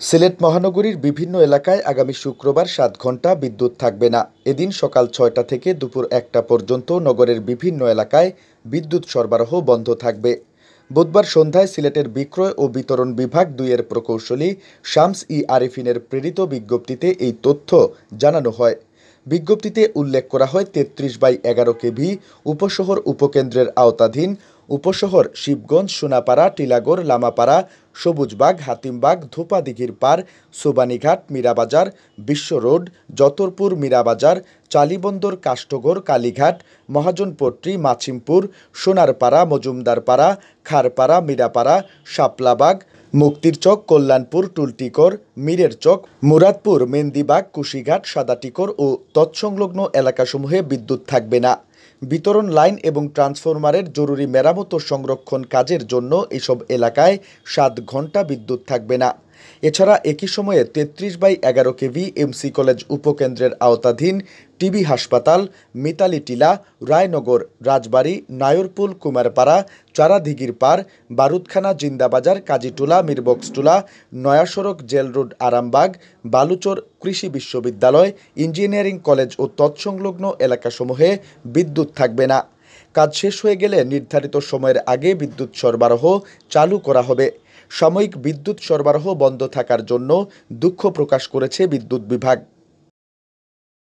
সিলেট মহানগরীর বিভিন্ন এলাকায় আগামী শুক্রবার ৭ ঘণ্টা বিদ্যুৎ থাকবে না। এদিন সকাল ৬টা থেকে দুপুর ১টা পর্যন্ত নগরের বিভিন্ন এলাকায় বিদ্যুৎ সরবরাহ বন্ধ থাকবে। বুধবার সন্ধ্যায় সিলেটের বিক্রয় ও বিতরণ বিভাগ ২ এর প্রকৌশলী শামস ই আরেফিনের প্রেরিত বিজ্ঞপ্তিতে এই তথ্য জানানো হয়। বিজ্ঞপ্তিতে উল্লেখ করা হয় ৩৩/১১ কেভি উপশহর উপকেন্দ্রের আওতাধীন উপশহর শিবগঞ্জ, সোনাপাড়া, টিলাগড়, লামাপাড়া, সবুজবাগ, হাতিমবাগ, ধোপাদিঘির পাড়, সোবানীঘাট, মীরাবাজার, বিশ্ব রোড, যতরপুর, মীরাবাজার, চালিবন্দর, কাষ্ঠগড়, কালীঘাট, মহাজনপট্টি, মাছিমপুর, সোনারপাড়া, মজুমদারপাড়া, খারপাড়া, মীরাপাড়া, শাপলাবাগ, মুক্তির চক, কল্যাণপুর, টুলটিকর, মীরের চক, মুরাদপুর, মেন্দিবাগ, কুশিঘাট, সাদাটিকর ও তৎসংলগ্ন এলাকাসমূহে বিদ্যুৎ থাকবে না। বিতরণ লাইন এবং ট্রান্সফরমারের জরুরি মেরামত ও সংরক্ষণ কাজের জন্য এসব এলাকায় ৭ ঘণ্টা বিদ্যুৎ থাকবে না। এছাড়া একই সময়ে ৩৩/১১ কেভি এমসি কলেজ উপকেন্দ্রের আওতাধীন টিবি হাসপাতাল, মিতালি টিলা, রায়নগর, রাজবাড়ী, নায়রপুল, কুমারপাড়া, চারাদিঘির পাড়, বারুদখানা, জিন্দাবাজার, কাজীটোলা, মিরবক্সটোলা, নয়া সড়ক, জেল রোড, আরামবাগ, বালুচর, কৃষি বিশ্ববিদ্যালয়, ইঞ্জিনিয়ারিং কলেজ ও তৎসংলগ্ন এলাকাসমূহে বিদ্যুৎ থাকবে না। কাজ শেষ হয়ে গেলে নির্ধারিত সময়ের আগে বিদ্যুৎ সরবরাহ চালু করা হবে। সাময়িক বিদ্যুৎ সরবরাহ বন্ধ থাকার জন্য দুঃখ প্রকাশ করেছে বিদ্যুৎ বিভাগ।